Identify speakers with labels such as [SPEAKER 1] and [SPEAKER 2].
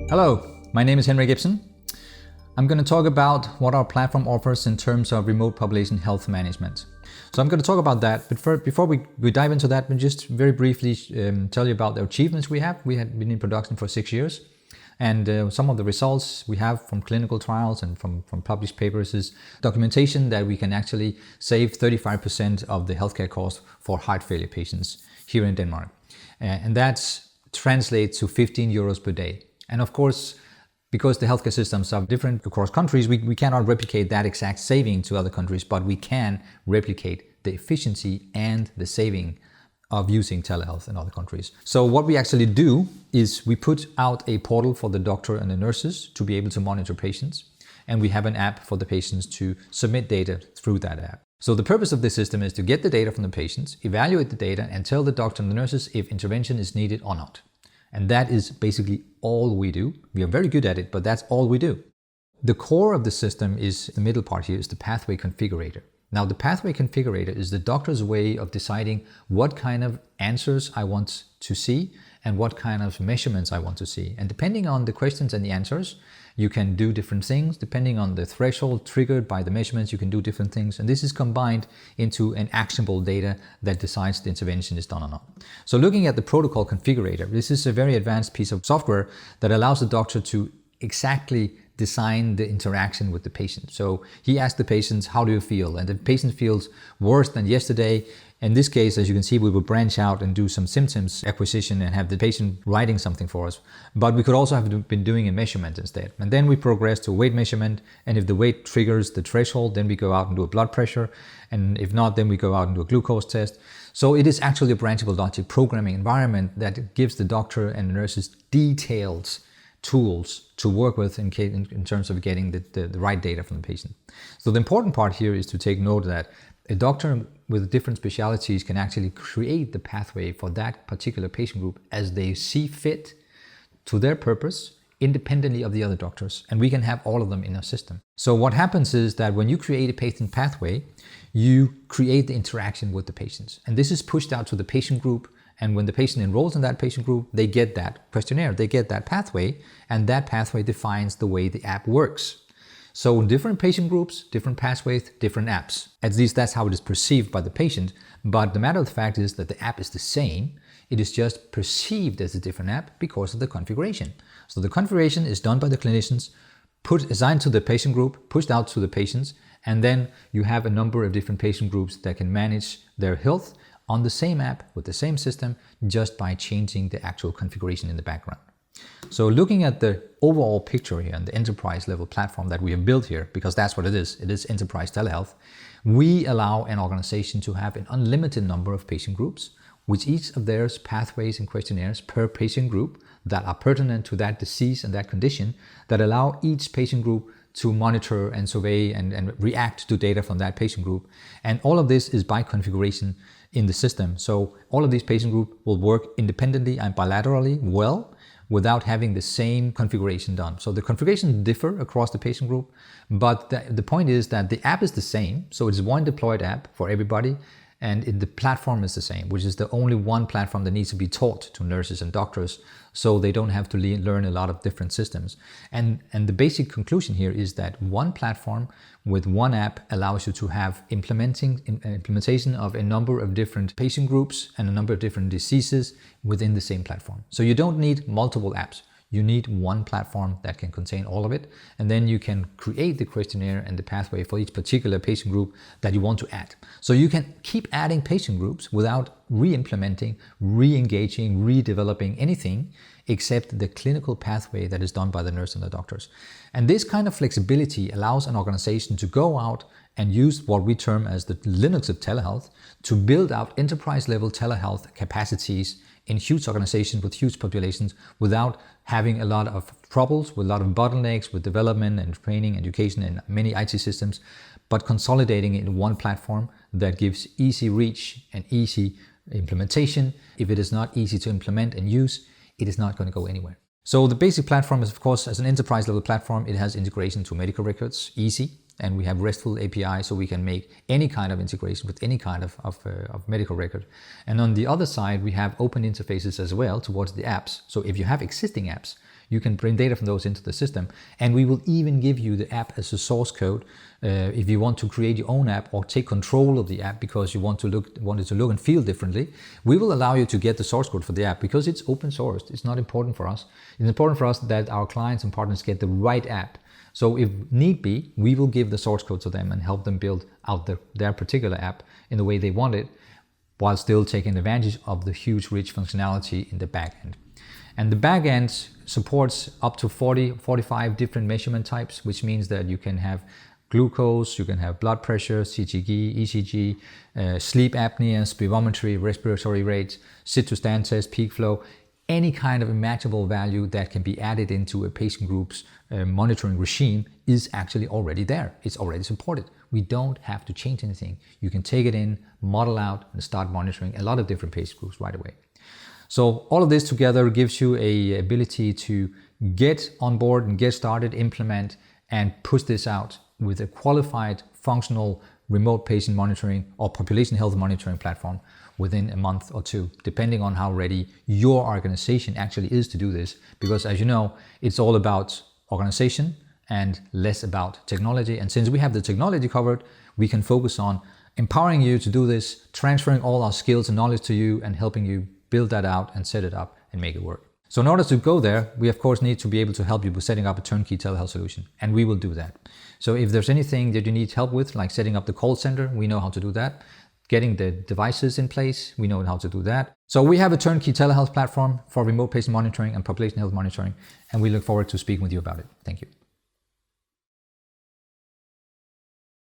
[SPEAKER 1] Hello, my name is Henry Gibson. I'm going to talk about what our platform offers in terms of remote population health management. So I'm going to talk about that, but before we dive into that, we'll just very briefly tell you about the achievements we have. We had been in production for 6 years, and some of the results we have from clinical trials and from published papers is documentation that we can actually save 35% of the healthcare cost for heart failure patients here in Denmark. And that translates to 15 euros per day. And of course, because the healthcare systems are different across countries, we cannot replicate that exact saving to other countries, but we can replicate the efficiency and the saving of using telehealth in other countries. So what we actually do is we put out a portal for the doctor and the nurses to be able to monitor patients, and we have an app for the patients to submit data through that app. So the purpose of this system is to get the data from the patients, evaluate the data, and tell the doctor and the nurses if intervention is needed or not. And that is basically all we do. We are very good at it, but that's all we do. The core of the system is, the middle part here is the pathway configurator. Now the pathway configurator is the doctor's way of deciding what kind of answers I want to see and what kind of measurements I want to see. And depending on the questions and the answers, you can do different things. Depending on the threshold triggered by the measurements, you can do different things. And this is combined into an actionable data that decides the intervention is done or not. So looking at the protocol configurator, this is a very advanced piece of software that allows the doctor to exactly design the interaction with the patient. So he asks the patients, how do you feel? And the patient feels worse than yesterday. In this case, as you can see, we will branch out and do some symptoms acquisition and have the patient writing something for us. But we could also have been doing a measurement instead. And then we progress to weight measurement. And if the weight triggers the threshold, then we go out and do a blood pressure. And if not, then we go out and do a glucose test. So it is actually a branchable logic programming environment that gives the doctor and the nurses detailed tools to work with in terms of getting the right data from the patient. So the important part here is to take note that a doctor with different specialties can actually create the pathway for that particular patient group as they see fit to their purpose, independently of the other doctors. And we can have all of them in our system. So what happens is that when you create a patient pathway, you create the interaction with the patients. And this is pushed out to the patient group. And when the patient enrolls in that patient group, they get that questionnaire, they get that pathway, and that pathway defines the way the app works. So different patient groups, different pathways, different apps. At least that's how it is perceived by the patient. But the matter of the fact is that the app is the same. It is just perceived as a different app because of the configuration. So the configuration is done by the clinicians, assigned to the patient group, pushed out to the patients, and then you have a number of different patient groups that can manage their health on the same app with the same system just by changing the actual configuration in the background. So looking at the overall picture here and the enterprise level platform that we have built here, because that's what it is enterprise telehealth, we allow an organization to have an unlimited number of patient groups, with each of their pathways and questionnaires per patient group that are pertinent to that disease and that condition, that allow each patient group to monitor and survey and react to data from that patient group. And all of this is by configuration in the system. So all of these patient groups will work independently and bilaterally well without having the same configuration done. So the configurations differ across the patient group, but the point is that the app is the same. So it's one deployed app for everybody, and the platform is the same, which is the only one platform that needs to be taught to nurses and doctors, so they don't have to learn a lot of different systems. And the basic conclusion here is that one platform with one app allows you to have implementation of a number of different patient groups and a number of different diseases within the same platform. So you don't need multiple apps. You need one platform that can contain all of it, and then you can create the questionnaire and the pathway for each particular patient group that you want to add. So you can keep adding patient groups without re-implementing, re-engaging, redeveloping anything except the clinical pathway that is done by the nurse and the doctors. And this kind of flexibility allows an organization to go out and use what we term as the Linux of telehealth to build out enterprise-level telehealth capacities in huge organizations with huge populations without having a lot of troubles, with a lot of bottlenecks with development and training, education, and many IT systems, but consolidating it in one platform that gives easy reach and easy implementation. If it is not easy to implement and use, it is not going to go anywhere. So the basic platform is, of course, as an enterprise level platform, it has integration to medical records, easy. and we have RESTful API, so we can make any kind of integration with any kind of medical record. And on the other side, we have open interfaces as well towards the apps. So if you have existing apps, you can bring data from those into the system, and we will even give you the app as a source code if you want to create your own app or take control of the app because you want it to look and feel differently. We will allow you to get the source code for the app because it's open sourced. It's not important for us. It's important for us that our clients and partners get the right app. So if need be, we will give the source code to them and help them build out their particular app in the way they want it, while still taking advantage of the huge rich functionality in the backend. And the backend supports up to 45 different measurement types, which means that you can have glucose, you can have blood pressure, CGG, ECG, sleep apnea, spirometry, respiratory rates, sit-to-stand test, peak flow, any kind of imaginable value that can be added into a patient group's monitoring regime is actually already there. It's already supported. We don't have to change anything. You can take it in, model out, and start monitoring a lot of different patient groups right away. So all of this together gives you a ability to get on board and get started, implement, and push this out with a qualified, functional remote patient monitoring or population health monitoring platform within a month or two, depending on how ready your organization actually is to do this. Because as you know, it's all about organization and less about technology. And since we have the technology covered, we can focus on empowering you to do this, transferring all our skills and knowledge to you, and helping you build that out and set it up and make it work. So in order to go there, we of course need to be able to help you with setting up a turnkey telehealth solution, and we will do that. So if there's anything that you need help with, like setting up the call center, we know how to do that. Getting the devices in place, we know how to do that. So we have a turnkey telehealth platform for remote patient monitoring and population health monitoring, and we look forward to speaking with you about it. Thank you.